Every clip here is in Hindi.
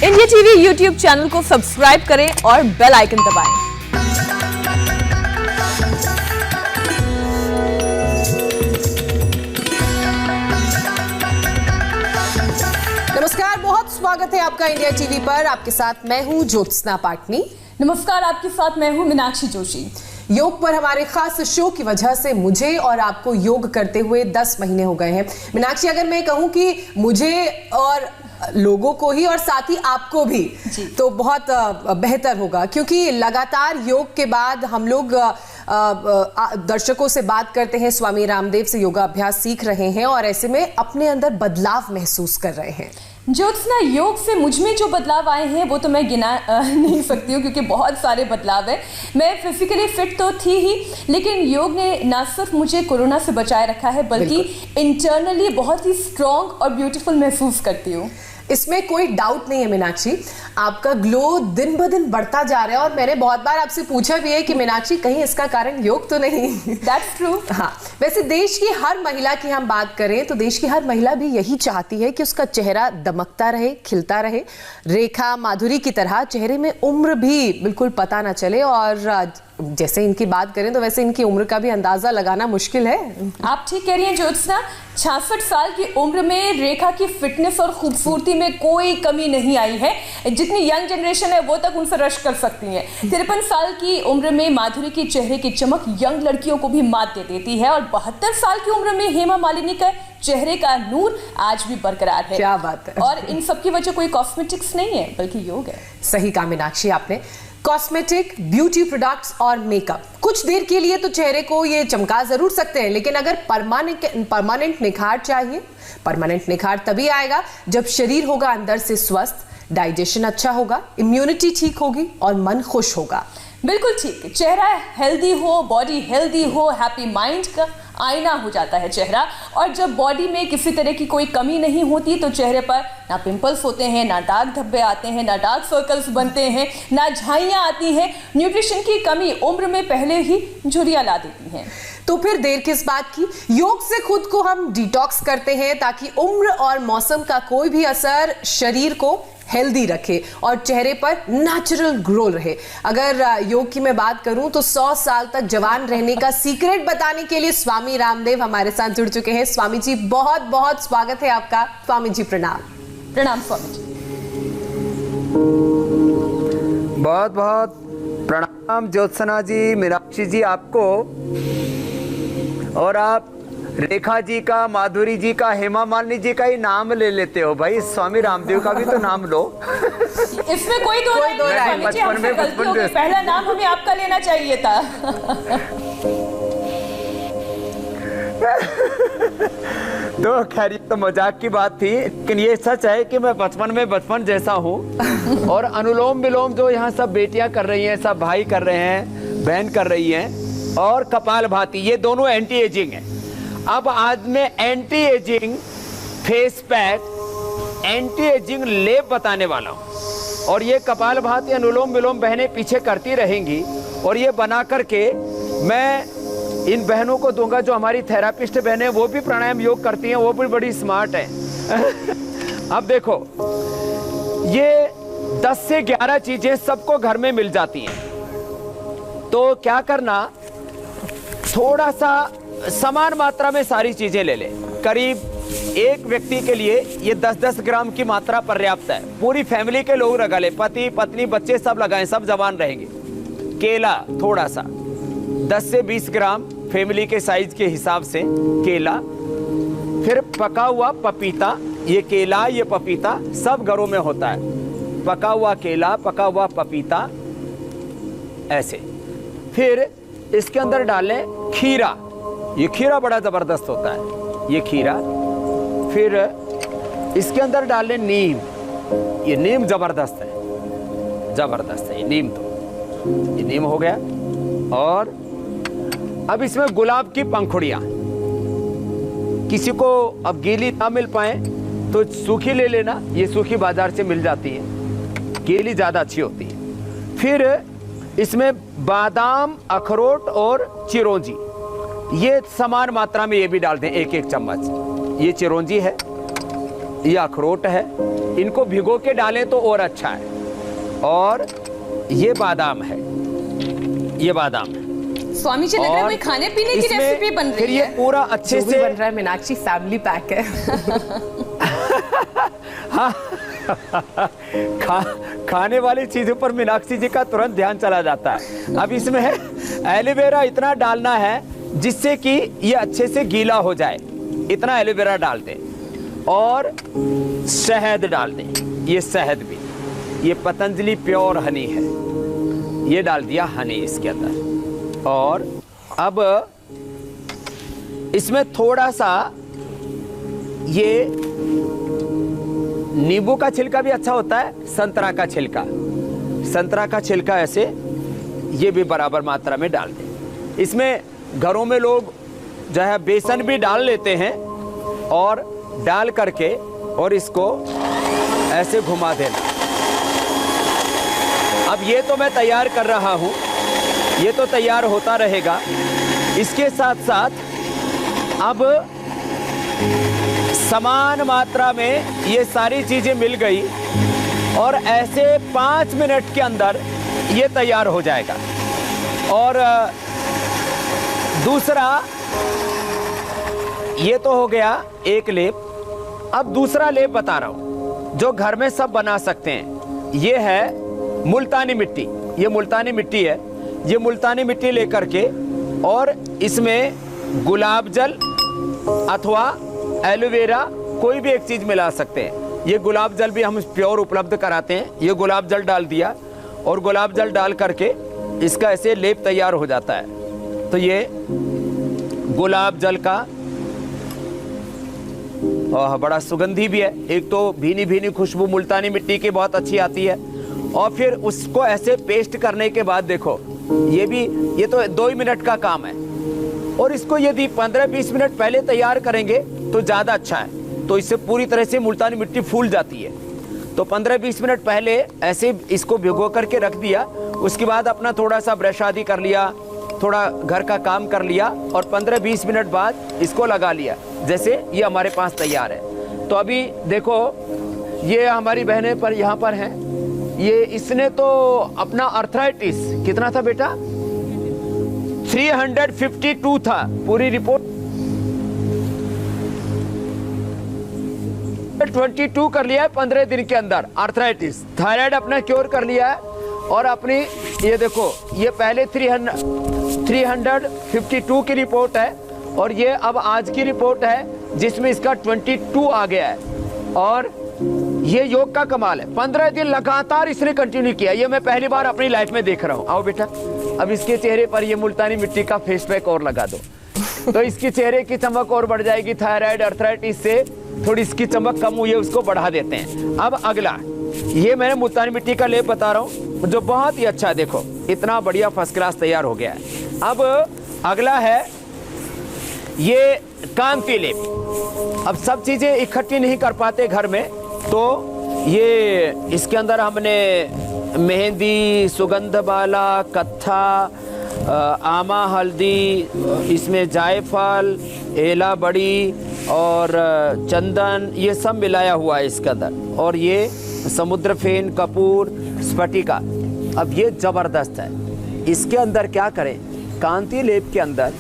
इंडिया टीवी यूट्यूब चैनल को सब्सक्राइब करें और बेल आइकन दबाएं। नमस्कार, बहुत स्वागत है आपका इंडिया टीवी पर। आपके साथ मैं हूं ज्योत्सना पाटनी। नमस्कार, आपके साथ मैं हूं मीनाक्षी जोशी। योग पर हमारे खास शो की वजह से मुझे और आपको योग करते हुए 10 महीने हो गए हैं। मीनाक्षी, अगर मैं कहूं कि मुझे और लोगों को ही और साथ ही आपको भी, तो बहुत बेहतर होगा, क्योंकि लगातार योग के बाद हम लोग दर्शकों से बात करते हैं, स्वामी रामदेव से योगा अभ्यास सीख रहे हैं और ऐसे में अपने अंदर बदलाव महसूस कर रहे हैं। ज्योत्सना, योग से मुझ में जो बदलाव आए हैं वो तो मैं गिना नहीं सकती हूँ, क्योंकि बहुत सारे बदलाव हैं। मैं फिजिकली फिट तो थी ही, लेकिन योग ने ना सिर्फ मुझे कोरोना से बचाए रखा है, बल्कि इंटरनली बहुत ही स्ट्रॉन्ग और ब्यूटीफुल महसूस करती हूँ। इसमें कोई डाउट नहीं है मीनाक्षी, आपका ग्लो दिन ब दिन बढ़ता जा रहा है। और मैंने बहुत बार आपसे पूछा भी है कि मीनाक्षी, कहीं इसका कारण योग तो नहीं? That's true। हाँ, वैसे देश की हर महिला की हम बात करें तो देश की हर महिला भी यही चाहती है कि उसका चेहरा दमकता रहे, खिलता रहे, रेखा माधुरी की तरह। चेहरे में उम्र भी बिल्कुल पता ना चले, और जैसे इनकी बात करें तो वैसे इनकी उम्र का भी अंदाजा लगाना मुश्किल है। आप ठीक कह रही हैं ज्योत्सना, 66 साल की उम्र में रेखा की फिटनेस और खूबसूरती में कोई कमी नहीं आई है। जितनी यंग जनरेशन है वो तक उनसे रश कर सकती है। 53 साल की उम्र में माधुरी के चेहरे की चमक यंग लड़कियों को भी मात दे देती है, और 72 साल की उम्र में हेमा मालिनी का चेहरे का नूर आज भी बरकरार है। क्या बात है। और इन सब की वजह कोई कॉस्मेटिक्स नहीं है, बल्कि योग है। सही कहा मीनाक्षी आपने। कॉस्मेटिक, ब्यूटी प्रोडक्ट्स और मेकअप कुछ देर के लिए तो चेहरे को ये चमका जरूर सकते हैं, लेकिन अगर परमानेंट निखार चाहिए, परमानेंट निखार तभी आएगा जब शरीर होगा अंदर से स्वस्थ, डाइजेशन अच्छा होगा, इम्यूनिटी ठीक होगी और मन खुश होगा। बिल्कुल ठीक। चेहरा हेल्दी हो, बॉडी हेल्दी हो, हैप्पी माइंड का आईना हो जाता है चेहरा। और जब बॉडी में किसी तरह की कोई कमी नहीं होती तो चेहरे पर ना पिंपल्स होते हैं, ना दाग धब्बे आते हैं, ना डार्क सर्कल्स बनते हैं, ना झाइयाँ आती हैं। न्यूट्रिशन की कमी उम्र में पहले ही झुर्रियाँ ला देती हैं। तो फिर देर किस बात की, योग से खुद को हम डिटॉक्स करते हैं ताकि उम्र और मौसम का कोई भी असर शरीर को हेल्दी रखे और चेहरे पर नेचुरल ग्लो रहे। अगर योग की मैं बात करूं तो 100 साल तक जवान रहने का सीक्रेट बताने के लिए स्वामी रामदेव हमारे साथ जुड़ चुके हैं। स्वामी जी, बहुत बहुत स्वागत है आपका। स्वामी जी प्रणाम। प्रणाम स्वामी जी। बहुत बहुत प्रणाम ज्योत्सना जी, मीनाक्षी जी आपको। और आप रेखा जी का, माधुरी जी का, हेमा मालिनी जी का ही नाम ले लेते हो भाई, स्वामी रामदेव का भी तो नाम लो। इसमें कोई दो राय नहीं। बचपन में पहला नाम हमें आपका लेना चाहिए था। तो खैर, तो मजाक की बात थी, लेकिन ये सच है कि मैं बचपन जैसा हूँ। और अनुलोम विलोम जो यहाँ सब बेटियां कर रही हैं, सब भाई कर रहे हैं, बहन कर रही हैं, और कपालभाति, ये दोनों एंटी एजिंग है। अब आज मैं anti ageing face pack, anti ageing लेप बताने वाला हूँ। और ये कपालभाति, अनुलोम विलोम बहनें पीछे करती रहेंगी, और ये बना करके मैं इन बहनों को दूंगा। जो हमारी थेरापिस्ट बहनें वो भी प्राणायाम योग करती हैं, वो भी बड़ी स्मार्ट है। अब देखो, ये 10 से 11 चीजें सबको घर में मिल जाती हैं। तो क्या करना, थोड़ा सा समान मात्रा में सारी चीजें ले ले। करीब एक व्यक्ति के लिए ये 10-10 ग्राम की मात्रा पर्याप्त है। पूरी फैमिली के लोग लगा ले, पति पत्नी बच्चे सब लगाएं, सब जवान रहेंगे। केला थोड़ा सा, 10 से 20 ग्राम फैमिली के साइज के हिसाब से केला। फिर पका हुआ पपीता, ये केला ये पपीता सब घरों में होता है। पका हुआ केला, पका हुआ पपीता, ऐसे। फिर इसके अंदर डालें खीरा, ये खीरा बड़ा जबरदस्त होता है, ये खीरा। फिर इसके अंदर डालें नीम, ये नीम जबरदस्त है, जबरदस्त है ये नीम। तो ये नीम हो गया। और अब इसमें गुलाब की पंखुड़ियां, किसी को अब गीली ना मिल पाए तो सूखी ले लेना, ये सूखी बाजार से मिल जाती है, गीली ज्यादा अच्छी होती है। फिर इसमें बादाम, अखरोट और चिरौंजी, ये समान मात्रा में ये भी डाल दें, 1-1 चम्मच। ये चिरौंजी है, ये अखरोट है, इनको भिगो के डालें तो और अच्छा है। और ये बादाम है, ये बादाम है। स्वामी जी, लग रहा है कोई खाने पीने की रेसिपी बन रही है। फिर ये पूरा अच्छे से बन रहा है मीनाक्षी, फैमिली पैक है। हाँ खाने वाली चीजों पर मीनाक्षी जी का तुरंत ध्यान चला जाता है। अब इसमें एलोवेरा इतना डालना है जिससे कि ये अच्छे से गीला हो जाए, इतना एलोवेरा डाल दें। और शहद डाल दें, ये शहद भी, ये पतंजलि प्योर हनी है, ये डाल दिया हनी इसके अंदर। और अब इसमें थोड़ा सा ये नींबू का छिलका भी अच्छा होता है, संतरा का छिलका, संतरा का छिलका ऐसे ये भी बराबर मात्रा में डाल दें। इसमें घरों में लोग जो है बेसन भी डाल लेते हैं और डाल करके और इसको ऐसे घुमा देना। अब ये तो मैं तैयार कर रहा हूं, ये तो तैयार होता रहेगा। इसके साथ साथ अब समान मात्रा में ये सारी चीजें मिल गई और ऐसे 5 मिनट के अंदर ये तैयार हो जाएगा। और दूसरा, ये तो हो गया एक लेप। अब दूसरा लेप बता रहा हूं जो घर में सब बना सकते हैं। ये है मुल्तानी मिट्टी, ये मुल्तानी मिट्टी है। ये मुल्तानी मिट्टी लेकर के और इसमें गुलाब जल अथवा एलोवेरा कोई भी एक चीज मिला सकते हैं। ये गुलाब जल भी हम प्योर उपलब्ध कराते हैं। ये गुलाब जल डाल दिया और गुलाब जल डाल करके इसका ऐसे लेप तैयार हो जाता है। तो ये गुलाब जल का बड़ा सुगंधी भी है। एक तो भीनी भीनी खुशबू मुल्तानी मिट्टी की बहुत अच्छी आती है और फिर उसको ऐसे पेस्ट करने के बाद देखो ये तो 2 ही मिनट का काम है। और इसको यदि 15-20 मिनट पहले तैयार करेंगे तो ज़्यादा अच्छा है। तो इससे पूरी तरह से मुल्तानी मिट्टी फूल जाती है। तो 15-20 मिनट पहले ऐसे इसको भिगो करके रख दिया। उसके बाद अपना थोड़ा सा ब्रश आदि कर लिया, थोड़ा घर का काम कर लिया और 15-20 मिनट बाद इसको लगा लिया। जैसे ये हमारे पास तैयार है। तो अभी देखो ये हमारी बहनें पर यहाँ पर हैं। ये इसने तो अपना अर्थराइटिस कितना था बेटा, 352 था पूरी रिपोर्ट, 22 कर लिया है 15 दिन के अंदर। अर्थराइटिस, थायराइड अपना क्योर कर लिया है। और अपनी ये देखो ये पहले 352 की रिपोर्ट है और ये अब आज की रिपोर्ट है जिसमें इसका 22 आ गया है। और ये योग का कमाल है, 15 दिन लगातार इसने कंटिन्यू किया। ये मैं पहली बार अपनी लाइफ में देख रहा हूँ। आओ बेटा, अब इसके चेहरे पर ये मुल्तानी मिट्टी का फेस पैक और लगा दो तो इसके चेहरे की चमक और बढ़ जाएगी। थायराइड अर्थराइटिस से थोड़ी इसकी चमक कम हुई है, उसको बढ़ा देते हैं। अब अगला, ये मैंने मुल्तानी मिट्टी का लेप बता रहा हूँ जो बहुत ही अच्छा है। देखो इतना बढ़िया फर्स्ट क्लास तैयार हो गया है। अब अगला है ये कांति लेप। अब सब चीजें इकट्ठी नहीं कर पाते घर में, तो ये इसके अंदर हमने मेहंदी, सुगंध बाला, कत्था, आमा हल्दी, इसमें जायफल, एला बड़ी और चंदन, ये सब मिलाया हुआ है इसके अंदर। और ये समुद्र फेन, कपूर, स्फटिका। अब ये जबरदस्त है। इसके अंदर क्या करें, कांति लेप के अंदर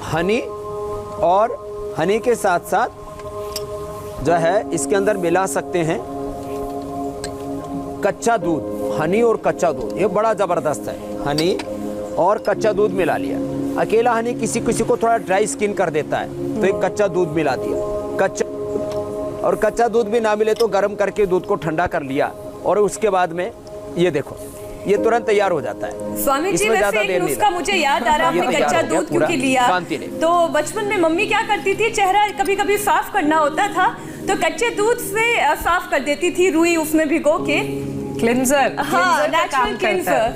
हनी और हनी के साथ साथ जो है इसके अंदर मिला सकते हैं कच्चा दूध। हनी और कच्चा दूध ये बड़ा जबरदस्त है। हनी और कच्चा दूध मिला लिया। अकेला हनी किसी किसी को थोड़ा ड्राई स्किन कर देता है, तो एक कच्चा दूध मिला दिया। कच्चा और कच्चा दूध भी ना मिले तो गर्म करके दूध को ठंडा कर लिया और उसके बाद में ये देखो ये तुरंत तैयार हो जाता है। स्वामी जी, वैसे एक नुस्खा मुझे याद आ रहा है, आपने कच्चा दूध क्योंकि लिया, तो बचपन में मम्मी क्या करती थी, चेहरा कभी कभी साफ करना होता था तो कच्चे दूध से साफ कर देती थी, रुई उसमें भिगो के। क्लिंजर, हाँ, नेचुरल क्लिंजर।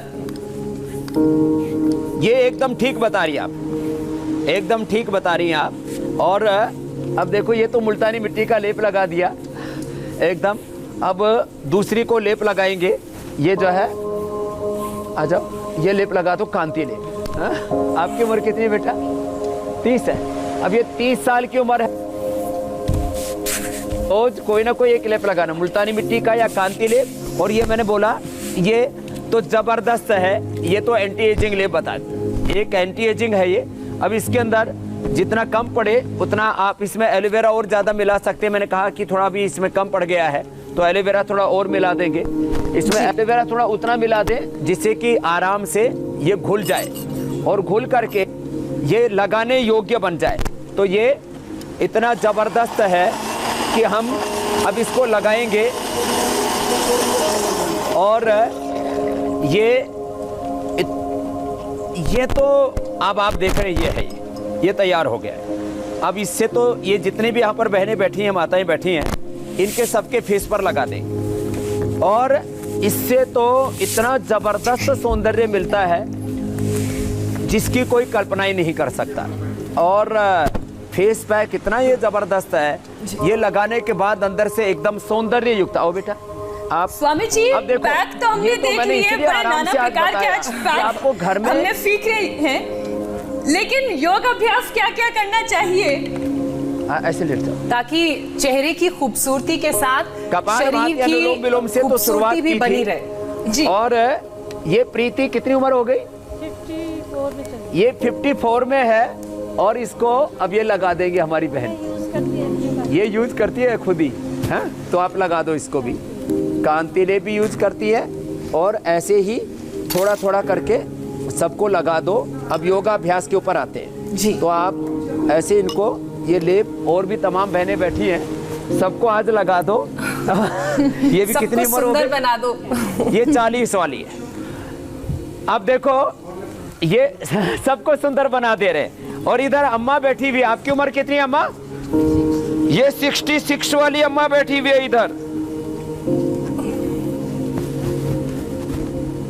ये एकदम ठीक बता रही हैं आप, एकदम ठीक बता रही हैं आप। और अब देखो ये तो मुल्तानी मिट्टी का लेप लगा दिया एकदम। अब दूसरी को लेप लगाएंगे। ये जो है आ जाओ, ये लेप लगा दो, कांति लेप। आपकी उम्र कितनी बेटा? 30 है। अब ये 30 साल की उम्र है। रोज कोई ना कोई एक लेप लगाना, मुल्तानी मिट्टी का या कांति लेप। और ये मैंने बोला ये तो जबरदस्त है, ये तो एंटी एजिंग लेप बता दें, एक एंटी एजिंग है ये। अब इसके अंदर जितना कम पड़े उतना आप इसमें एलोवेरा और ज़्यादा मिला सकते हैं। मैंने कहा कि थोड़ा भी इसमें कम पड़ गया है तो एलोवेरा थोड़ा और मिला देंगे। इसमें एलोवेरा थोड़ा उतना मिला दें जिससे कि आराम से ये घुल जाए और घुल करके ये लगाने योग्य बन जाए। तो ये इतना ज़बरदस्त है कि हम अब इसको लगाएंगे और ये तो अब आप देख रहे हैं ये तैयार हो गया है। अब इससे तो ये जितने भी यहाँ पर बहनें बैठी हैं, माताएं बैठी हैं, इनके सबके फेस पर लगा दें और इससे तो इतना ज़बरदस्त सौंदर्य मिलता है जिसकी कोई कल्पना ही नहीं कर सकता। और फेस पैक इतना ये ज़बरदस्त है, ये लगाने के बाद अंदर से एकदम सौंदर्य युक्त। आओ बेटा आप स्वामी जी, अब देखो, पैक तो हमने देख लिए हैं, बड़े नाना प्रकार के आज पैक आपको घर में हमने सीख रहे हैं, लेकिन योग अभ्यास क्या क्या करना चाहिए? ऐसे लेट जाओ ताकि चेहरे की खूबसूरती के साथ कपालभाति शरीर की अनुलोम विलोम से तो शुरुआत खूबसूरती भी की बनी थी। रहे। जी। और ये प्रीति कितनी उम्र हो गई? 54 में चली। ये 54 में है और इसको अब ये लगा देंगे हमारी बहन। ये यूज करती है खुद ही, है तो आप लगा दो इसको भी। कांति लेप भी यूज करती है और ऐसे ही थोड़ा थोड़ा करके सबको लगा दो। अब योगाभ्यास के ऊपर आते हैं जी। तो आप ऐसे इनको ये लेप, और भी तमाम बहनें बैठी हैं, सबको आज लगा दो। ये भी कितनी उम्र हो गई? बना दो। ये 40 वाली है। अब देखो ये सबको सुंदर बना दे रहे। और इधर अम्मा बैठी हुई, आपकी उम्र कितनी है अम्मा? ये 66 वाली अम्मा बैठी हुई है इधर।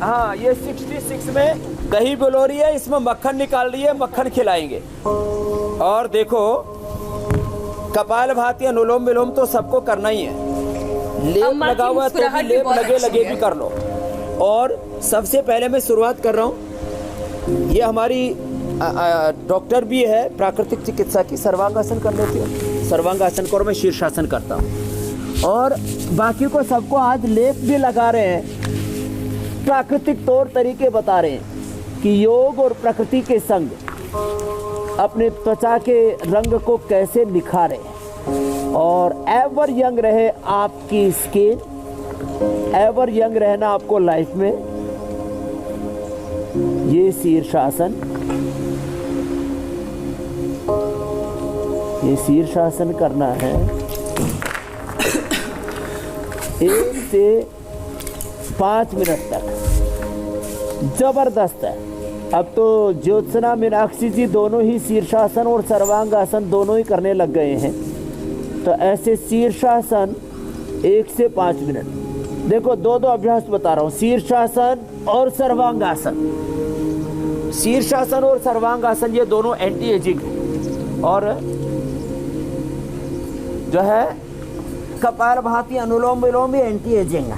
हाँ, ये 66 में दही बिलो रही है, इसमें मक्खन निकाल रही है, मक्खन खिलाएंगे। और देखो कपालभाति अनुलोम विलोम तो सबको करना ही है। लेप अम्मा की लगा हुआ है तो भी मुस्कुराहट भी लेप बहुत लगे अच्छी लगे है। भी कर लो। और सबसे पहले मैं शुरुआत कर रहा हूँ, ये हमारी डॉक्टर भी है प्राकृतिक चिकित्सा की, सर्वांगासन कर लेती है। सर्वांगासन करो, मैं शीर्षासन करता हूँ। और बाकी को सबको आज लेप भी लगा रहे हैं, प्राकृतिक तौर तरीके बता रहे हैं कि योग और प्रकृति के संग अपने त्वचा के रंग को कैसे निखारें और एवर यंग रहे आपकी स्किन, एवर यंग रहना आपको लाइफ में। ये शीर्षासन, ये शीर्षासन करना है 1 से 5 मिनट तक। जबरदस्त है। अब तो ज्योत्सना मीनाक्षी जी दोनों ही शीर्षासन और सर्वांगासन दोनों ही करने लग गए हैं। तो ऐसे शीर्षासन 1 से 5 मिनट। देखो दो अभ्यास बता रहा हूँ, शीर्षासन और सर्वांगासन। शीर्षासन और सर्वांगासन ये दोनों एंटी एजिंग है। और जो है कपालभाति अनुलोम विलोम भी एंटी एजिंग है।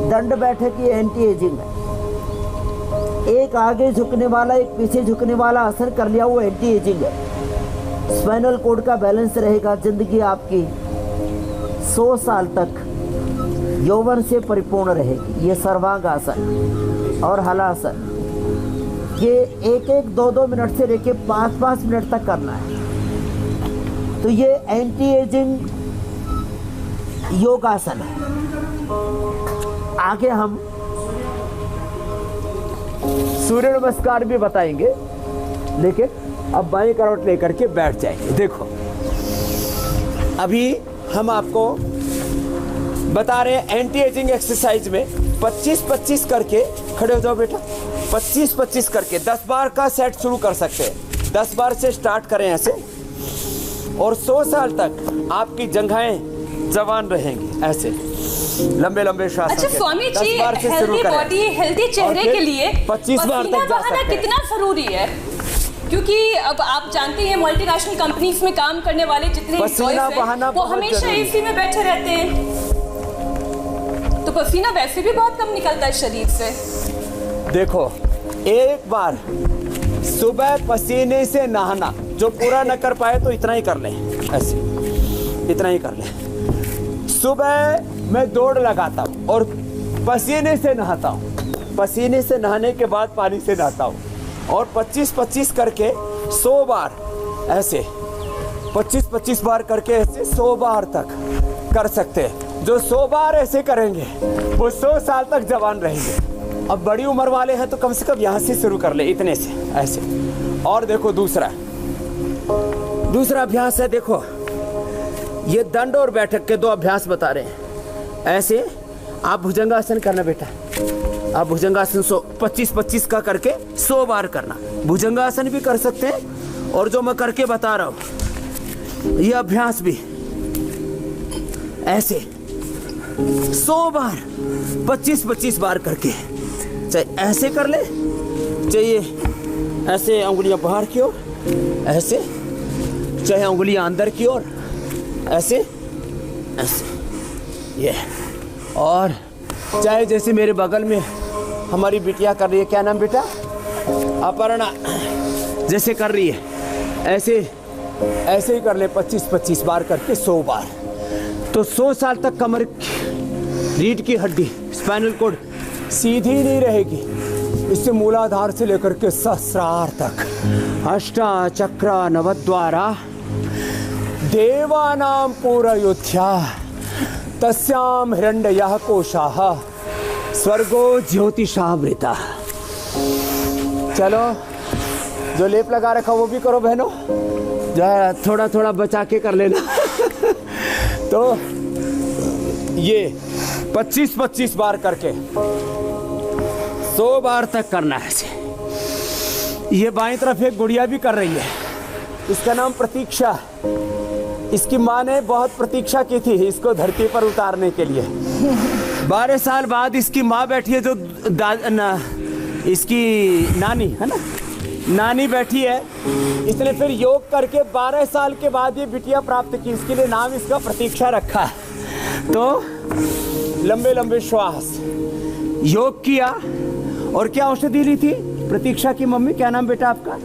दंड बैठक ये एंटी एजिंग है। एक आगे झुकने वाला एक पीछे झुकने वाला आसन कर लिया, वो एंटी एजिंग है। स्पाइनल कोड का बैलेंस रहेगा, जिंदगी आपकी 100 साल तक यौवन से परिपूर्ण रहेगी। ये सर्वांगासन और हलासन, ये 1-1, 2-2 मिनट से लेके 5-5 मिनट तक करना है। तो ये एंटी एजिंग योगासन है। आगे हम सूर्य नमस्कार भी बताएंगे, लेकिन अब बाएं करवट लेकर के बैठ जाएंगे। देखो अभी हम आपको बता रहे हैं एंटी एजिंग एक्सरसाइज में 25-25 करके, खड़े हो जाओ बेटा, 25-25 करके 10 बार का सेट शुरू कर सकते हैं। 10 बार से स्टार्ट करें ऐसे, और 100 साल तक आपकी जंघाएं जवान रहेंगी ऐसे लंबे लंबे श्वास। अच्छा Swami ji, healthy body healthy चेहरे के लिए 25 बार तक जा सकते हैं। कितना जरूरी है? क्योंकि अब आप जानते हैं मल्टीनेशनल कंपनीज में काम करने वाले जितने पसीना बहाना वो हमेशा एसी में बैठे रहते हैं, तो पसीना वैसे भी बहुत कम निकलता है शरीर से। देखो एक बार सुबह पसीने से नहाना, जो पूरा न कर पाए तो इतना ही कर लें, ऐसे इतना ही कर लें। सुबह मैं दौड़ लगाता हूँ और पसीने से नहाता हूँ। पसीने से नहाने के बाद पानी से नहाता हूँ और 25-25 करके 100 बार ऐसे 25-25 बार करके ऐसे 100 बार तक कर सकते हैं। जो 100 बार ऐसे करेंगे वो 100 साल तक जवान रहेंगे। अब बड़ी उम्र वाले हैं तो कम से कम यहाँ से शुरू कर ले, इतने से ऐसे। और देखो दूसरा अभ्यास है। देखो ये दंड और बैठक के 2 अभ्यास बता रहे हैं। ऐसे आप भुजंगासन करना बेटा, आप भुजंगासन 25-25 का करके 100 बार करना। भुजंगासन भी कर सकते हैं और जो मैं करके बता रहा हूँ ये अभ्यास भी ऐसे 100 बार 25-25 बार करके, चाहे ऐसे कर ले, चाहिए ऐसे उंगलियां बाहर की ओर ऐसे, चाहे उंगलियां अंदर की ओर ऐसे ऐसे, ये। और चाहे जैसे मेरे बगल में हमारी बिटिया कर रही है, क्या नाम बेटा, अपर्णा, जैसे कर रही है ऐसे ऐसे ही कर ले 25-25 बार करके 100 बार। तो 100 साल तक कमर रीढ़ की हड्डी स्पाइनल कॉर्ड सीधी नहीं रहेगी। इससे मूलाधार से लेकर के सहस्रार तक अष्टा चक्रा नवद्वारा देवानां पूरयोध्या तस्याम हिरण्ययः कोशाः स्वर्गो ज्योतिषामृता। चलो जो लेप लगा रखा वो भी करो बहनों, जो थोड़ा थोड़ा बचा के कर लेना। तो ये 25-25 बार करके 100 बार तक करना है ऐसे। ये बाईं तरफ एक गुड़िया भी कर रही है, इसका नाम प्रतीक्षा। इसकी माँ ने बहुत प्रतीक्षा की थी इसको धरती पर उतारने के लिए। 12 साल बाद इसकी माँ बैठी है, जो इसकी नानी है ना, नानी बैठी है। इसने फिर योग करके 12 साल के बाद ये बिटिया प्राप्त की। इसके लिए नाम इसका प्रतीक्षा रखा है। तो लंबे लंबे श्वास, योग किया। और क्या औषधि ली थी प्रतीक्षा की मम्मी, क्या नाम बेटा आपका?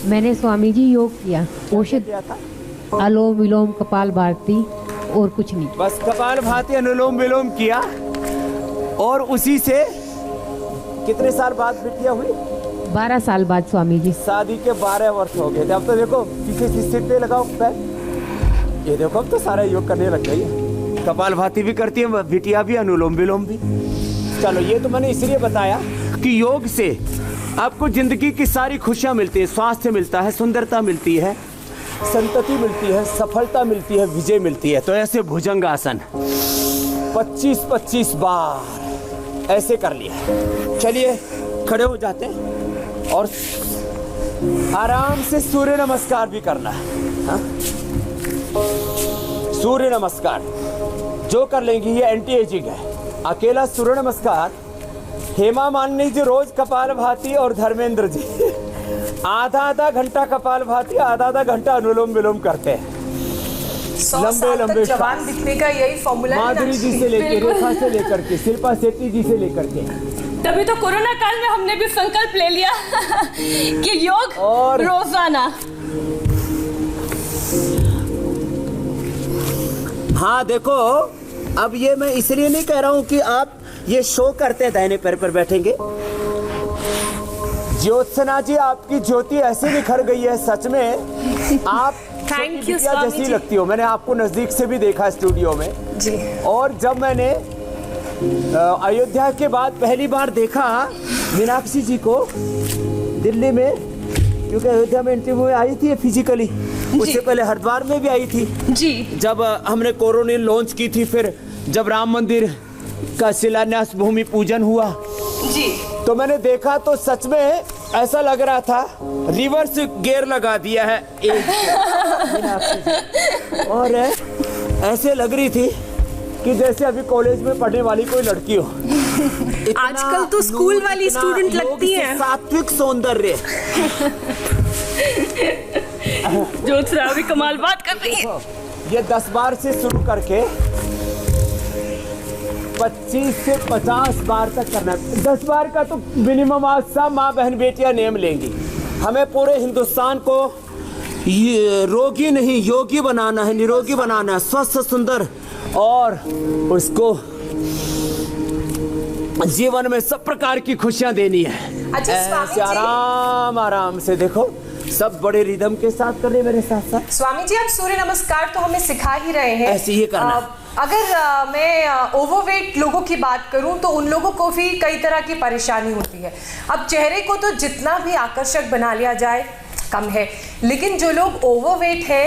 मैंने स्वामी जी योग किया, औषध क्या था? अनुलोम विलोम कपाल भारती और कुछ नहीं, बस कपाल भाती अनुलोम विलोम किया। और उसी से कितने साल बाद बिटिया हुई? 12 साल बाद स्वामी जी। शादी के 12 वर्ष हो गए थे। अब तो देखो पीछे सिर पे लगाओ पैर, ये देखो अब तो सारा योग करने लग गई है। कपाल भाती भी करती है बिटिया भी, अनुलोम विलोम भी। चलो ये तो मैंने इसलिए बताया कि योग से आपको जिंदगी की सारी खुशियां मिलती है, स्वास्थ्य मिलता है, सुंदरता मिलती है, संतति मिलती है, सफलता मिलती है, विजय मिलती है। तो ऐसे भुजंगासन 25-25 बार ऐसे कर लिया। चलिए खड़े हो जाते हैं और आराम से सूर्य नमस्कार भी करना है। हाँ? सूर्य नमस्कार जो कर लेंगी ये एंटी एजिंग है। अकेला सूर्य नमस्कार हेमा मालिनी जी रोज कपाल भाती और धर्मेंद्र जी आधा घंटा कपाल भाती, आधा घंटा अनुलोम विलोम करते हैं। 100 साल तक जवान दिखने का यही फॉर्मूला है। माधुरी जी से लेकर, रेखा से लेकर के, शिल्पा शेट्टी जी से लेकर के। तभी तो कोरोना काल में हमने भी संकल्प ले लिया कि योग और रोजाना। हाँ देखो, अब ये मैं इसलिए नहीं कह रहा हूं कि आप ये शो करते हैं दाहिने पैर पर बैठेंगे। ज्योत्सना जी आपकी ज्योति ऐसे निखर गई है, सच में आप थैंक यू जैसी लगती हो। मैंने आपको नजदीक से भी देखा स्टूडियो में जी। और जब मैंने अयोध्या के बाद पहली बार देखा मीनाक्षी जी को दिल्ली में, क्योंकि अयोध्या में इंटरव्यू में आई थी फिजिकली, उससे पहले हरिद्वार में भी आई थी जी। जब हमने कोरोना लॉन्च की थी, फिर जब राम मंदिर का शिलान्यास भूमि पूजन हुआ जी, तो मैंने देखा तो सच में ऐसा लग रहा था रिवर्स गियर लगा दिया है और ऐसे लग रही थी कि जैसे अभी कॉलेज में पढ़ने वाली कोई लड़की हो। आजकल तो स्कूल वाली स्टूडेंट लगती है। सात्विक सौंदर्य। ज्योत्सना भी कमाल बात कर रही है। ये 10 बार से शुरू करके 25 से 50 बार तक करना है। 10 बार का तो मिनिमम आज सब माँ बहन बेटियां नेम लेंगी। हमें पूरे हिंदुस्तान को ये रोगी नहीं योगी बनाना है, निरोगी बनाना है, स्वस्थ सुंदर, और उसको जीवन में सब प्रकार की खुशियां देनी है। अच्छा स्वामी जी, आराम आराम से देखो, सब बड़े रिदम के साथ कर रहे मेरे साथ साथ। स्वामी जी आप सूर्य नमस्कार तो हमें सिखा ही रहे हैं, ऐसे ही करना। अगर मैं ओवरवेट लोगों की बात करूं तो उन लोगों को भी कई तरह की परेशानी होती है। अब चेहरे को तो जितना भी आकर्षक बना लिया जाए कम है, लेकिन जो लोग ओवरवेट है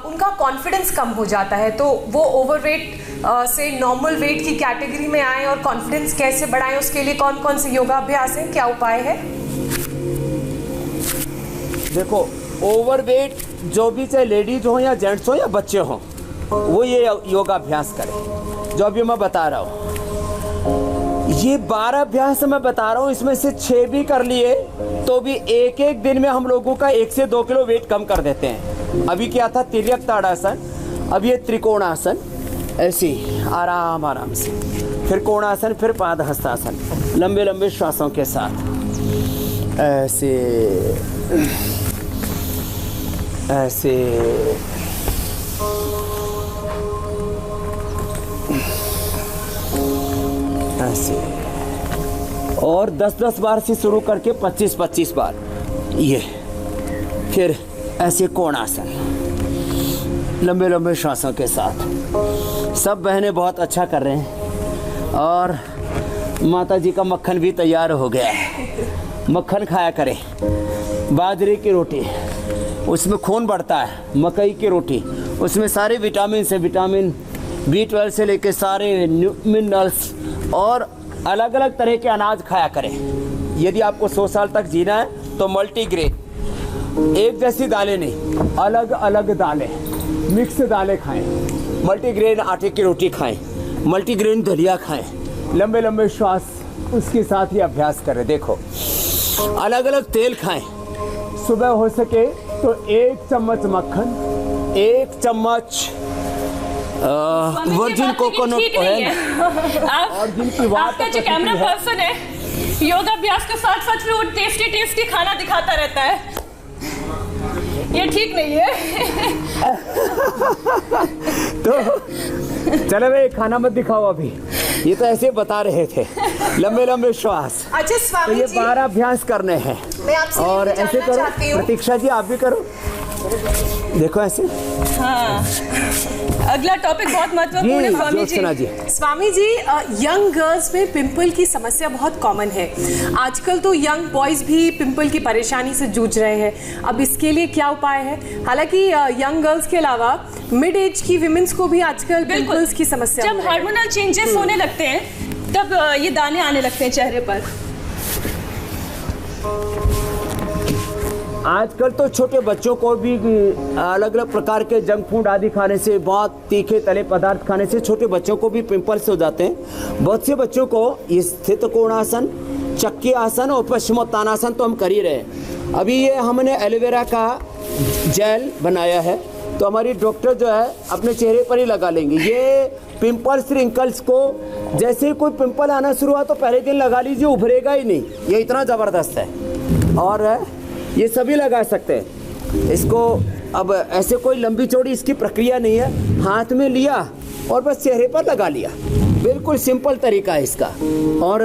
उनका कॉन्फिडेंस कम हो जाता है, तो वो ओवरवेट से नॉर्मल वेट की कैटेगरी में आए और कॉन्फिडेंस कैसे बढ़ाएं, उसके लिए कौन कौन से योगाभ्यास हैं, क्या उपाय है? देखो ओवरवेट जो भी, चाहे लेडीज हो या जेंट्स हो या बच्चे हो, वो ये योगाभ्यास करें जो अभी मैं बता रहा हूँ। ये 12 अभ्यास मैं बता रहा हूँ, इसमें से 6 भी कर लिए तो भी एक एक दिन में हम लोगों का 1 से 2 किलो वेट कम कर देते हैं। अभी क्या था, तिर्यक ताड़ासन, अब ये त्रिकोणासन, ऐसे ही आराम आराम से, फिर कोणासन, फिर पाद हस्तासन, लंबे लंबे श्वासों के साथ, ऐसे ऐसे ऐसे, और 10-10 बार से शुरू करके 25-25 बार ये, फिर ऐसे कोणासन, लंबे लंबे श्वासों के साथ। सब बहनें बहुत अच्छा कर रहे हैं, और माता जी का मक्खन भी तैयार हो गया है। मक्खन खाया करें, बाजरे की रोटी, उसमें खून बढ़ता है, मकई की रोटी, उसमें सारे विटामिन से, विटामिन B12 से लेके सारे मिनरल्स, और अलग अलग तरह के अनाज खाया करें। यदि आपको 100 साल तक जीना है तो मल्टीग्रेन, एक जैसी दालें नहीं, अलग अलग दालें, मिक्स दालें खाएं, मल्टीग्रेन आटे की रोटी खाएं, मल्टीग्रेन दलिया खाएं, लंबे लंबे श्वास उसके साथ ही अभ्यास करें। देखो अलग अलग तेल खाएं, सुबह हो सके तो 1 चम्मच मक्खन, 1 चम्मच वर्जिन कोकोनट ऑयल, और जिनकी आपका जो कैमरा पर्सन है योगाभ्यास के साथ साथ वो टेस्टी टेस्टी खाना दिखाता रहता है, ये ठीक नहीं है। तो चलो भाई खाना मत दिखाओ अभी, ये तो ऐसे बता रहे थे, लंबे लंबे श्वास। अच्छा तो स्वामी ये जी 12 अभ्यास करने हैं, मैं आपसे और ये ऐसे जानना करो, चाहती हूँ। प्रतीक्षा जी आप भी करो, देखो ऐसे। हाँ, अगला टॉपिक बहुत महत्वपूर्ण है स्वामी जी। स्वामी जी यंग गर्ल्स में पिंपल की समस्या बहुत कॉमन है, आजकल तो यंग बॉयज भी पिंपल की परेशानी से जूझ रहे हैं, अब इसके लिए क्या उपाय है? हालांकि यंग गर्ल्स के अलावा मिड एज की विमेंस को भी आजकल पिंपल्स की समस्या, जब हार्मोनल चेंजेस होने लगते हैं तब ये दाने आने लगते हैं चेहरे पर। आजकल तो छोटे बच्चों को भी अलग अलग प्रकार के जंक फूड आदि खाने से, बहुत तीखे तले पदार्थ खाने से छोटे बच्चों को भी पिंपल्स हो जाते हैं। बहुत से बच्चों को ये स्थित कोणासन, चक्की आसन और पश्चिमोत्तानासन तो हम कर ही रहे हैं। अभी ये हमने एलोवेरा का जेल बनाया है, तो हमारी डॉक्टर जो है अपने चेहरे पर ही लगा लेंगे। ये पिंपल्स रिंकल्स को, जैसे ही कोई पिंपल आना शुरू हुआ तो पहले दिन लगा लीजिए, उभरेगा ही नहीं, ये इतना ज़बरदस्त है। और ये सभी लगा सकते हैं इसको। अब ऐसे कोई लंबी चौड़ी इसकी प्रक्रिया नहीं है, हाथ में लिया और बस चेहरे पर लगा लिया, बिल्कुल सिंपल तरीका है इसका। और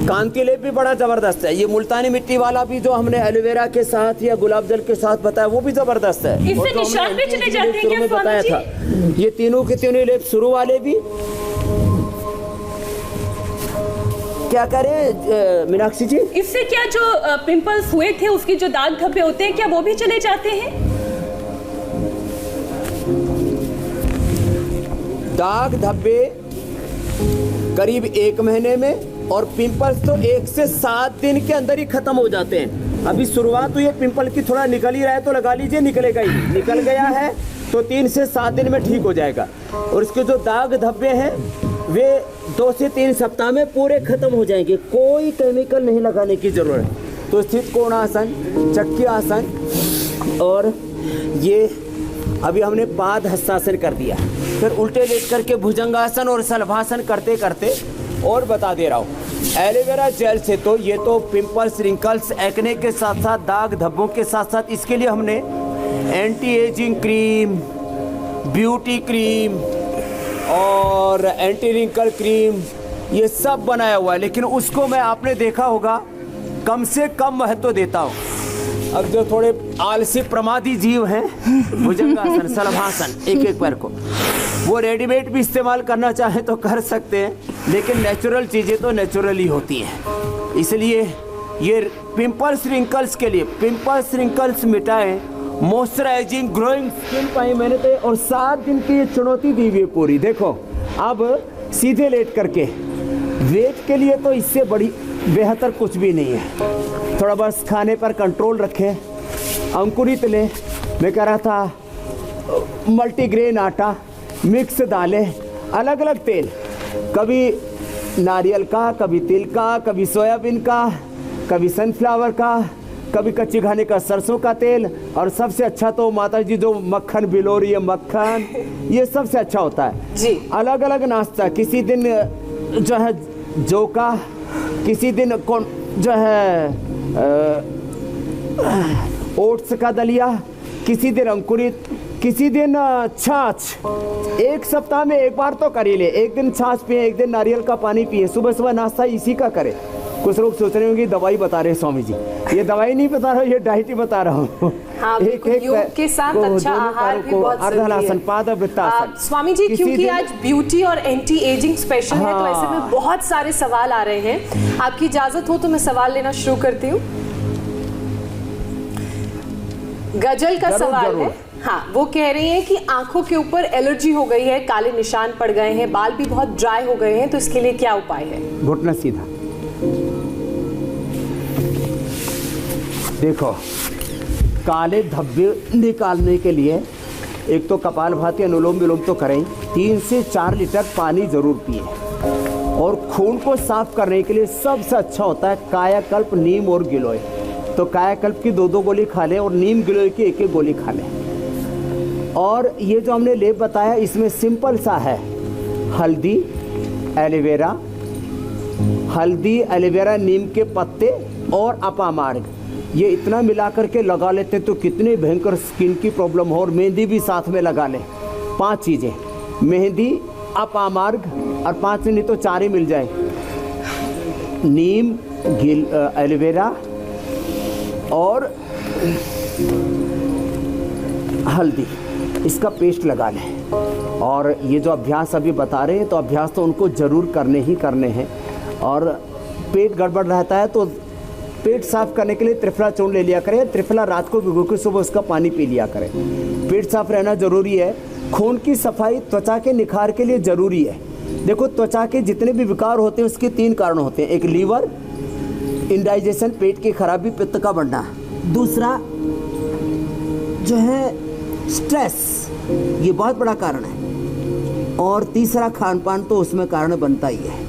कान के लिए भी बड़ा ज़बरदस्त है। ये मुल्तानी मिट्टी वाला भी जो हमने एलोवेरा के साथ या गुलाब जल के साथ बताया वो भी ज़बरदस्त है। इससे निशान भी चले जाते हैं क्या बताया था, ये तीनों के तीनों लेप शुरू वाले भी। क्या करें मीनाक्षी जी? इससे क्या जो पिंपल्स हुए थे उसके जो दाग धब्बे होते हैं क्या वो भी चले जाते हैं? दाग धब्बे करीब 1 महीने में, और पिंपल्स तो 1 से 7 दिन के अंदर ही खत्म हो जाते हैं। अभी शुरुआत हुई है पिंपल की, थोड़ा निकल ही रहा है तो लगा लीजिए, निकलेगा ही। निकल गया है तो 3 से 7 दिन में ठीक हो जाएगा। और इसके जो दाग धब्बे हैं वे 2 से 3 सप्ताह में पूरे खत्म हो जाएंगे, कोई केमिकल नहीं लगाने की जरूरत। तो स्थित कोणासन, चक्की आसन, और ये अभी हमने पाद हस्तासन कर दिया, फिर उल्टे लेट करके भुजंगासन और शलभासन करते करते। और बता दे रहा हूँ, एलोवेरा जेल से तो ये तो पिंपल्स, रिंकल्स, एक्ने के साथ साथ दाग धब्बों के साथ साथ इसके लिए हमने anti ageing cream, beauty cream और एंटी रिंकल क्रीम, ये सब बनाया हुआ है, लेकिन उसको मैं आपने देखा होगा कम से कम महत्व देता हूँ। अब जो थोड़े आलसी प्रमादी जीव हैं, भुजंगासन, शलभासन, एक एक पैर को, वो रेडीमेड भी इस्तेमाल करना चाहें तो कर सकते हैं, लेकिन नेचुरल चीज़ें तो नेचुरली होती हैं। इसलिए ये पिंपल्स रिंकल्स के लिए, पिंपल्स रिंकल्स मिटाएं, मॉइस्चराइजिंग ग्रोइंग स्किन पाई मैंने तो, और 7 दिन की ये चुनौती दी हुई है पूरी। देखो अब सीधे लेट करके, वेट के लिए तो इससे बड़ी बेहतर कुछ भी नहीं है। थोड़ा बस खाने पर कंट्रोल रखें, अंकुरित लें, मैं कह रहा था मल्टीग्रेन आटा, मिक्स दालें, अलग अलग तेल, कभी नारियल का, कभी तिल का, कभी सोयाबीन का, कभी सनफ्लावर का, कभी कच्ची घानी का सरसों का तेल, और सबसे अच्छा तो माता जी जो मक्खन बिलो रही है, मक्खन, ये सबसे अच्छा होता है जी। अलग अलग नाश्ता, किसी दिन जो है जौ का, किसी दिन कौन जो है ओट्स का दलिया, किसी दिन अंकुरित, किसी दिन छाछ। एक सप्ताह में एक बार तो कर ही ले, एक दिन छाछ पिए, एक दिन नारियल का पानी पिए, सुबह सुबह नाश्ता इसी का करें। कुछ लोग सोच रहे होंगे दवाई बता रहे हैं स्वामी जी, ये दवाई नहीं बता रहा हूँ, ये डाइट ही बता रहा हूँ। हाँ, योग के साथ अच्छा आहार भी बहुत जरूरी है। पाद वृत्तासन। स्वामी जी, क्योंकि आज ब्यूटी और एंटी एजिंग स्पेशल है, तो ऐसे में बहुत सारे सवाल आ रहे हैं। आपकी इजाजत हो तो मैं सवाल लेना शुरू करती हूँ। गजल का सवाल है, हाँ, वो कह रही हैं कि आंखों के ऊपर एलर्जी हो गई है, काले निशान पड़ गए हैं, बाल भी बहुत ड्राई हो गए हैं, तो इसके लिए क्या उपाय है? घुटना सीधा। देखो, काले धब्बे निकालने के लिए एक तो कपालभाति, अनुलोम विलोम तो करें, 3 से 4 लीटर पानी जरूर पिए, और खून को साफ करने के लिए सबसे अच्छा होता है कायाकल्प, नीम और गिलोय। तो कायाकल्प की 2-2 गोली खा लें और नीम गिलोय की 1-1 गोली खा लें। और ये जो हमने लेप बताया इसमें सिंपल सा है, हल्दी, एलोवेरा, हल्दी, एलोवेरा, नीम के पत्ते और अपामार्ग, ये इतना मिला करके लगा लेते हैं तो कितनी भयंकर स्किन की प्रॉब्लम हो, और मेहंदी भी साथ में लगा लें। 5 चीज़ें, मेहंदी, अपामार्ग, और 5 नहीं तो 4 ही मिल जाए, नीम, एलोवेरा और हल्दी, इसका पेस्ट लगा लें। और ये जो अभ्यास अभी बता रहे हैं, तो अभ्यास तो उनको ज़रूर करने ही करने हैं। और पेट गड़बड़ रहता है तो पेट साफ करने के लिए त्रिफला चूर्ण ले लिया करें, त्रिफला रात को भिगो के सुबह उसका पानी पी लिया करें। पेट साफ रहना ज़रूरी है। खून की सफाई त्वचा के निखार के लिए ज़रूरी है। देखो, त्वचा के जितने भी विकार होते हैं उसके 3 कारण होते हैं। एक लीवर, इंडाइजेशन, पेट की खराबी, पित्त का बढ़ना। दूसरा जो है स्ट्रेस, ये बहुत बड़ा कारण है। और तीसरा खान पान तो उसमें कारण बनता ही है।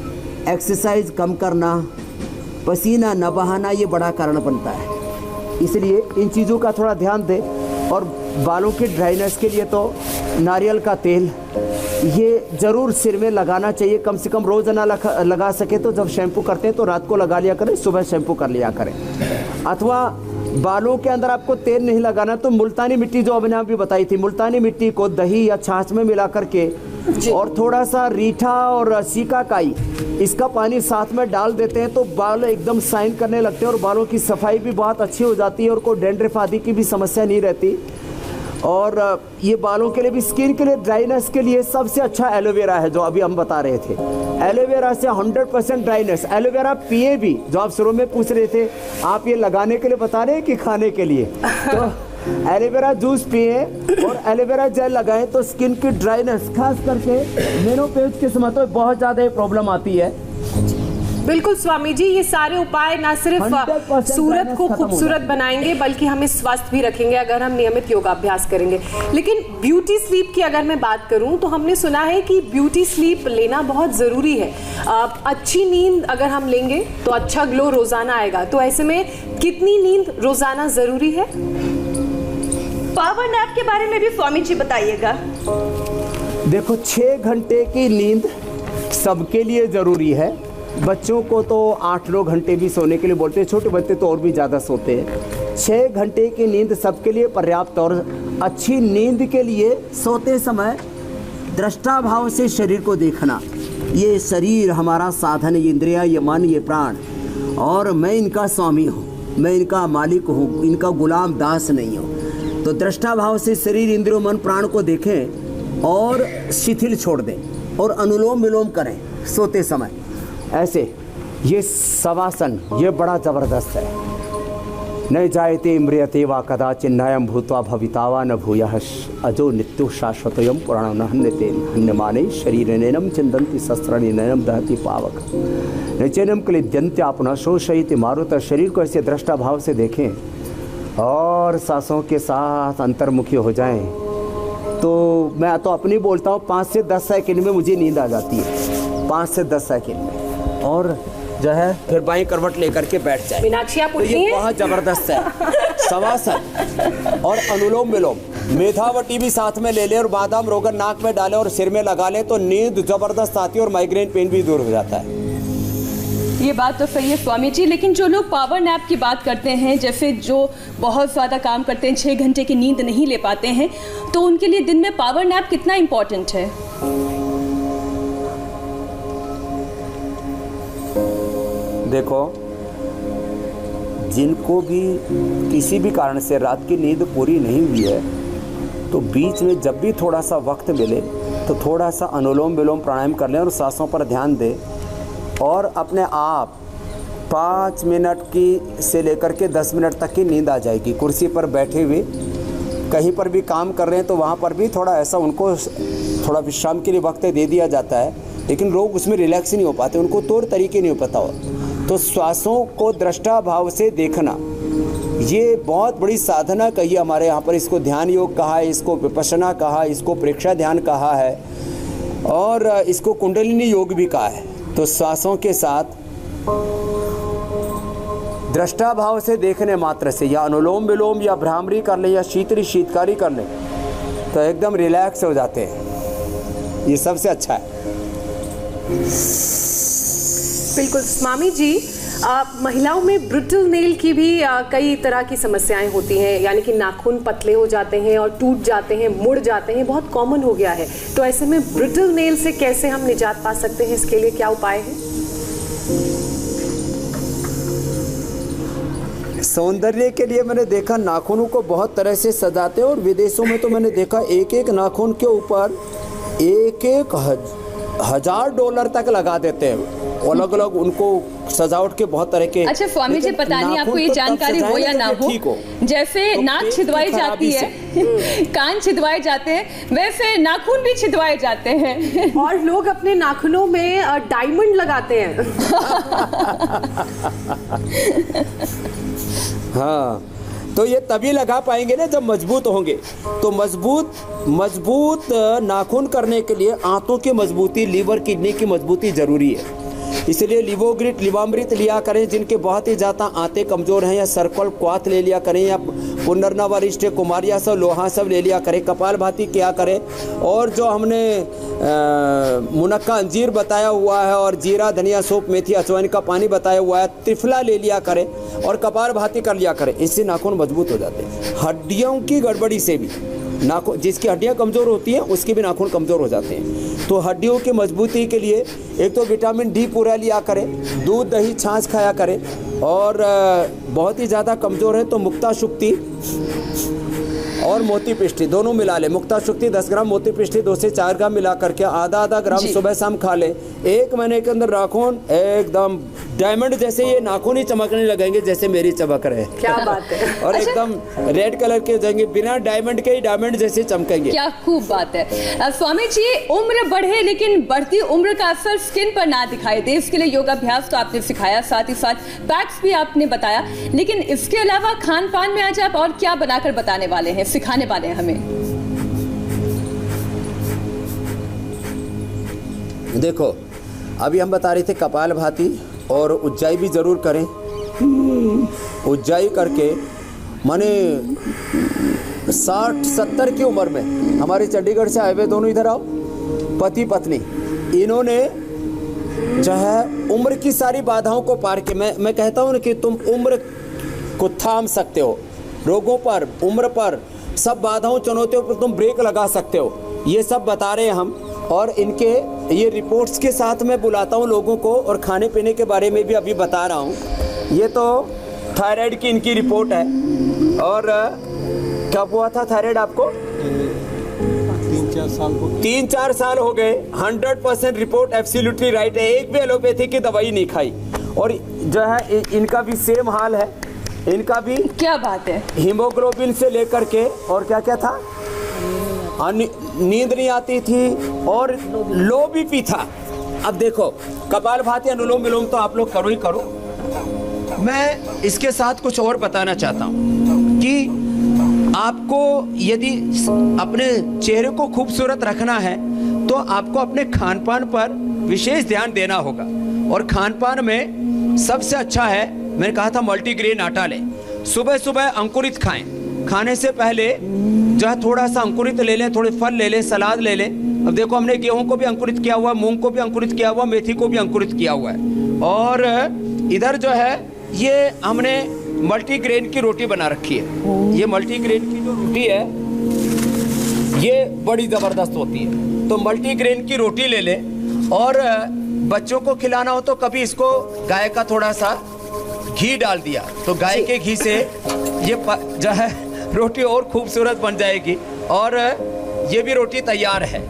एक्सरसाइज कम करना, पसीना न बहाना, ये बड़ा कारण बनता है। इसलिए इन चीज़ों का थोड़ा ध्यान दें। और बालों की ड्राइनेस के लिए तो नारियल का तेल ये ज़रूर सिर में लगाना चाहिए, कम से कम रोज़ ना लगा सके तो जब शैम्पू करते हैं तो रात को लगा लिया करें, सुबह शैम्पू कर लिया करें। अथवा बालों के अंदर आपको तेल नहीं लगाना तो मुल्तानी मिट्टी, जो अभी भी बताई थी, मुल्तानी मिट्टी को दही या छाछ में मिला करके और थोड़ा सा रीठा और सीकाकाई, इसका पानी साथ में डाल देते हैं तो बाल एकदम शाइन करने लगते हैं और बालों की सफाई भी बहुत अच्छी हो जाती है और कोई डैंड्रफ आदि की भी समस्या नहीं रहती। और ये बालों के लिए भी, स्किन के लिए, ड्राइनेस के लिए सबसे अच्छा एलोवेरा है, जो अभी हम बता रहे थे। एलोवेरा से 100% ड्राइनेस। एलोवेरा पिए भी, जो आप शुरू में पूछ रहे थे, आप ये लगाने के लिए बता रहे हैं कि खाने के लिए, तो एलोवेरा जूस पिए और एलोवेरा जेल लगाएं तो स्किन की ड्राइनेस, खास करके मेनोपॉज के समय तो बहुत ज़्यादा प्रॉब्लम आती है। बिल्कुल स्वामी जी, ये सारे उपाय ना सिर्फ सूरत को खूबसूरत बनाएंगे बल्कि हमें स्वस्थ भी रखेंगे अगर हम नियमित योगाभ्यास करेंगे। लेकिन ब्यूटी स्लीप की अगर मैं बात करूं तो हमने सुना है कि ब्यूटी स्लीप लेना बहुत ज़रूरी है। अच्छी नींद अगर हम लेंगे तो अच्छा ग्लो रोजाना आएगा, तो ऐसे में कितनी नींद रोजाना ज़रूरी है? पावर नैप के बारे में भी स्वामी जी बताइएगा। देखो, 6 घंटे की नींद सबके लिए ज़रूरी है। बच्चों को तो 8-9 घंटे भी सोने के लिए बोलते हैं, छोटे बच्चे तो और भी ज़्यादा सोते हैं। 6 घंटे की नींद सबके लिए पर्याप्त। और अच्छी नींद के लिए सोते समय दृष्टा भाव से शरीर को देखना। ये शरीर हमारा साधन, ये इंद्रिया, ये मन, ये प्राण, और मैं इनका स्वामी हूँ, मैं इनका मालिक हूँ, इनका गुलाम दास नहीं हूँ। तो दृष्टा भाव से शरीर, इंद्रियों, मन, प्राण को देखें और शिथिल छोड़ दें और अनुलोम विलोम करें सोते समय। ऐसे ये शवासन ये बड़ा ज़बरदस्त है। न जायते म्रियते वा कदाचिन नयम भूत्वा भवितावा न भूयः अजो नित्यो शाश्वतोयम पुराणो न हन्यते हन्यमाने शरीरेनैनं चिंदन्ति शस्त्रनेनैनं दहति पावक न चैनं क्लिद्यन्त्यापुनः शोषयति मारुत। शरीर को ऐसे दृष्टा भाव से देखें और सांसों के साथ अंतर्मुखी हो जाएं। तो मैं तो अपनी बोलता हूँ 5 से 10 सेकंड में मुझे नींद आ जाती है, 5 से 10 सेकंड में, और जो है फिर बाईं करवट लेकर के बैठ जाए। मीनाक्षी आप तो उठी ये हैं? बहुत जबरदस्त है। शवासन और अनुलोम विलोम, मेधावटी भी साथ में ले ले और बादाम रोगन नाक में डालें और सिर में लगा लें तो नींद जबरदस्त आती है और माइग्रेन पेन भी दूर हो जाता है। ये बात तो सही है स्वामी जी, लेकिन जो लोग पावर नैप की बात करते हैं, जैसे जो बहुत ज़्यादा काम करते हैं, 6 घंटे की नींद नहीं ले पाते हैं, तो उनके लिए दिन में पावर नैप कितना इम्पोर्टेंट है? देखो, जिनको भी किसी भी कारण से रात की नींद पूरी नहीं हुई है, तो बीच में जब भी थोड़ा सा वक्त मिले तो थोड़ा सा अनुलोम विलोम प्राणायाम कर लें और सांसों पर ध्यान दें, और अपने आप 5 मिनट की से लेकर के 10 मिनट तक की नींद आ जाएगी। कुर्सी पर बैठे हुए कहीं पर भी काम कर रहे हैं तो वहाँ पर भी थोड़ा ऐसा उनको थोड़ा विश्राम के लिए वक्त दे दिया जाता है, लेकिन लोग उसमें रिलैक्स नहीं हो पाते, उनको तौर तरीके नहीं पता हो। तो श्वासों को दृष्टा भाव से देखना ये बहुत बड़ी साधना कही हमारे यहाँ पर। इसको ध्यान योग कहा है, इसको विपश्यना कहा, इसको प्रेक्षा ध्यान कहा है, और इसको कुंडलिनी योग भी कहा है। तो श्वासों के साथ दृष्टा भाव से देखने मात्र से, या अनुलोम विलोम या भ्रामरी कर लें या शीतकारी कर लें, तो एकदम रिलैक्स हो जाते हैं। ये सबसे अच्छा है। बिल्कुल स्वामी जी, महिलाओं में ब्रिटल नेल की भी कई तरह की समस्याएं होती हैं, यानी कि नाखून पतले हो जाते हैं और टूट जाते हैं, मुड़ जाते हैं, बहुत कॉमन हो गया है। तो ऐसे में ब्रिटल नेल से कैसे हम निजात पा सकते हैं, इसके लिए क्या उपाय है? सौंदर्य के लिए मैंने देखा नाखूनों को बहुत तरह से सजाते हैं, और विदेशों में तो मैंने देखा एक एक नाखून के ऊपर $1,000 तक लगा देते हैं, अलग अलग उनको सजावट के बहुत तरह के। अच्छा स्वामी जी, पता नहीं आपको ये जानकारी हो या ना हो, जैसे तो नाक छिदवाई जाती है, कान छिदवाए जाते हैं, वैसे नाखून भी छिदवाए जाते हैं। और लोग अपने नाखूनों में डायमंड लगाते हैं। हाँ, तो ये तभी लगा पाएंगे ना जब मजबूत होंगे। तो मजबूत नाखून करने के लिए आंतों की मजबूती, लीवर किडनी की मजबूती जरूरी है। इसलिए लिवोग्रिट लिवामृत लिया करें जिनके बहुत ही ज़्यादा आंतें कमज़ोर हैं, या सर्कल क्वाथ ले लिया करें, या पुनर्ना वरिष्ठ कुमारिया सब लोहा सब ले लिया करें, कपाल भाती किया करें, और जो हमने मुनक्का अंजीर बताया हुआ है, और जीरा धनिया सौंफ मेथी अजवाइन का पानी बताया हुआ है, त्रिफला ले लिया करें और कपाल भाती कर लिया करें। इससे नाखून मजबूत हो जाते हैं। हड्डियों की गड़बड़ी से भी नाखून, जिसकी हड्डियां कमज़ोर होती हैं उसके भी नाखून कमज़ोर हो जाते हैं। तो हड्डियों की मजबूती के लिए एक तो विटामिन डी पूरा लिया करें, दूध दही छाछ खाया करें, और बहुत ही ज़्यादा कमज़ोर है तो मुक्ता शुक्ति और मोती पिष्टी दोनों मिला ले। मुक्ता शुक्ति 10 ग्राम, मोती पिष्टी 2 से 4 ग्राम मिला करके आधा ग्राम सुबह शाम खा ले। 1 महीने के अंदर नाखून एकदम डायमंड जैसे, ये नाखून ही चमकने लगेंगे जैसे मेरी चमक रहे। क्या बात है। और एकदम रेड कलर के हो जाएंगे, बिना डायमंड के ही डायमंड जैसे चमकेंगे। क्या खूब बात है। स्वामी जी, उम्र बढ़े लेकिन बढ़ती उम्र का असर स्किन पर ना दिखाई दे, इसके लिए योगाभ्यास तो आपने सिखाया, साथ ही साथ पैक्स भी आपने बताया, लेकिन इसके अलावा खान पान में आज आप और क्या बनाकर बताने वाले हैं, सिखाने वाले हैं हमें? देखो, अभी हम बता रहे थे कपाल भाती और उज्जाई भी जरूर करें। उज्जाई करके माने 60-70 की उम्र में, हमारे चंडीगढ़ से आए हुए दोनों इधर आओ, पति पत्नी, इन्होंने जो है उम्र की सारी बाधाओं को पार के, मैं कहता हूँ ना कि तुम उम्र को थाम सकते हो, रोगों पर, उम्र पर, सब बाधाओं चुनौतियों पर तुम ब्रेक लगा सकते हो, ये सब बता रहे हैं हम। और इनके ये रिपोर्ट्स के साथ मैं बुलाता हूँ लोगों को, और खाने पीने के बारे में भी अभी बता रहा हूँ। ये तो थायराइड की इनकी रिपोर्ट है। और कब हुआ था थायराइड आपको? 3-4 साल हो गए। 100% रिपोर्ट एब्सोल्युटली राइट है। एक भी एलोपैथी की दवाई नहीं खाई। और जो है इनका भी सेम हाल है, इनका भी। क्या बात है। हीमोग्लोबिन से लेकर के और क्या क्या था, नींद नहीं आती थी और लो बीपी था। अब देखो कपालभाति, अनुलोम विलोम तो आप लोग करो ही करो। मैं इसके साथ कुछ और बताना चाहता हूँ कि आपको यदि अपने चेहरे को खूबसूरत रखना है तो आपको अपने खान पान पर विशेष ध्यान देना होगा। और खान पान में सबसे अच्छा है, मैंने कहा था मल्टीग्रेन आटा लें। सुबह सुबह अंकुरित खाएं। खाने से पहले जो है थोड़ा सा अंकुरित ले लें, थोड़े फल ले लें, सलाद ले लें। अब देखो हमने गेहूं को भी अंकुरित किया हुआ है, मूंग को भी अंकुरित किया हुआ, मेथी को भी अंकुरित किया हुआ है। और इधर जो है ये हमने मल्टीग्रेन की रोटी बना रखी है। ये मल्टीग्रेन की जो रोटी है ये बड़ी ज़बरदस्त होती है। तो मल्टीग्रेन की रोटी ले लें। और बच्चों को खिलाना हो तो कभी इसको गाय का थोड़ा सा घी डाल दिया तो गाय के घी से ये जो है रोटी और खूबसूरत बन जाएगी। और ये भी रोटी तैयार है।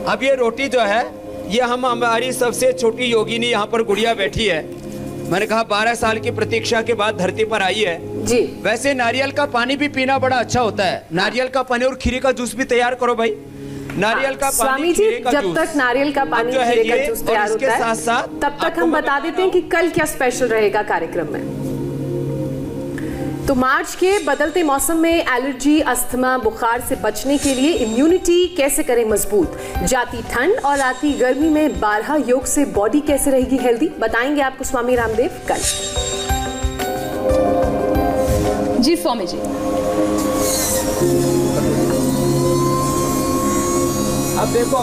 अब ये रोटी जो है ये हम हमारी सबसे छोटी योगिनी यहाँ पर गुड़िया बैठी है। मैंने कहा 12 साल की प्रतीक्षा के बाद धरती पर आई है जी। वैसे नारियल का पानी भी पीना बड़ा अच्छा होता है। नारियल का पानी और खीरे का जूस भी तैयार करो भाई। नारियल का पानी, स्वामी जी, खीरे का जब जूस। तक नारियल का पानी, खीरे का जूस तैयार होता है, साथ साथ तब तक हम बता देते हैं कि कल क्या स्पेशल रहेगा कार्यक्रम में। तो मार्च के बदलते मौसम में एलर्जी, अस्थमा, बुखार से बचने के लिए इम्यूनिटी कैसे करें मजबूत, जाती ठंड और आती गर्मी में 12 योग से बॉडी कैसे रहेगी हेल्दी, बताएंगे आपको स्वामी रामदेव कल। जी स्वामी जी। अब देखो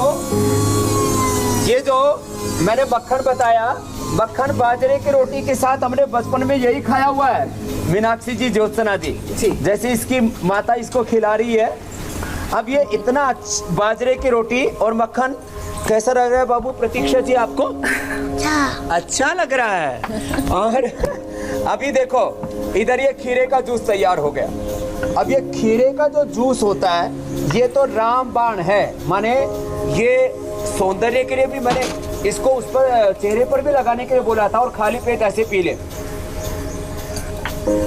ये जो मैंने मक्खन बताया, मक्खन बाजरे की रोटी के साथ हमने बचपन में यही खाया हुआ है। मीनाक्षी जी, ज्योत्सना जी, जैसे इसकी माता इसको खिला रही है। अब ये इतना बाजरे की रोटी और मक्खन कैसा लग रहा है बाबू प्रतीक्षा जी आपको? अच्छा लग रहा है। और अभी देखो इधर ये खीरे का जूस तैयार हो गया। अब ये खीरे का जो जूस होता है ये तो रामबाण है, माने ये सौंदर्य के लिए भी मैंने इसको उस पर चेहरे पर भी लगाने के लिए बोला था। और खाली पेट ऐसे पी ले,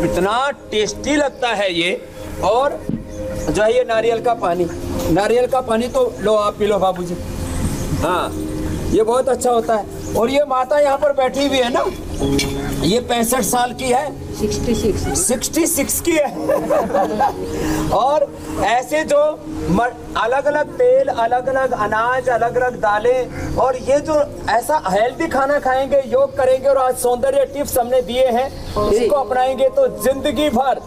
इतना टेस्टी लगता है ये। और जो है ये नारियल का पानी, नारियल का पानी तो लो आप पी लो बाबूजी। हाँ ये बहुत अच्छा होता है। और ये माता यहाँ पर बैठी हुई है ना, ये 65 साल की है, 66 की है। और ऐसे जो अलग अलग तेल, अलग अलग अनाज, अलग अलग दालें, और ये जो ऐसा हेल्दी खाना खाएंगे, योग करेंगे और आज सौंदर्य टिप्स हमने दिए हैं, इसको अपनाएंगे तो जिंदगी भर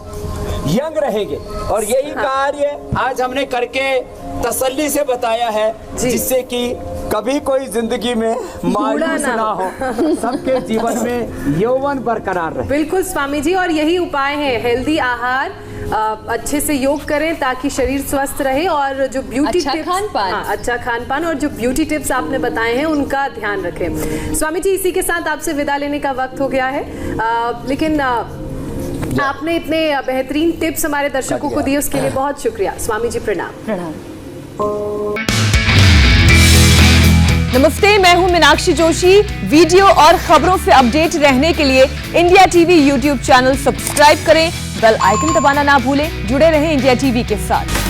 यंग रहेंगे। और यही कार्य आज हमने करके तसल्ली से बताया है, जिससे कि कभी कोई जिंदगी में मायूस ना हो, सबके जीवन में यौवन बरकरार रहे। बिल्कुल स्वामी जी, और यही उपाय है, हेल्दी आहार, अच्छे से योग करें ताकि शरीर स्वस्थ रहे, और जो ब्यूटी अच्छा खान-पान, अच्छा खान पान और जो ब्यूटी टिप्स आपने बताए हैं उनका ध्यान रखें। स्वामी जी, इसी के साथ आपसे विदा लेने का वक्त हो गया है, लेकिन आपने इतने बेहतरीन टिप्स हमारे दर्शकों को दिए, उसके लिए बहुत शुक्रिया। स्वामी जी प्रणाम। प्रणाम। नमस्ते, मैं हूं मीनाक्षी जोशी। वीडियो और खबरों से अपडेट रहने के लिए India TV YouTube channel subscribe करें, बेल आइकन दबाना ना भूलें। जुड़े रहें इंडिया टीवी के साथ।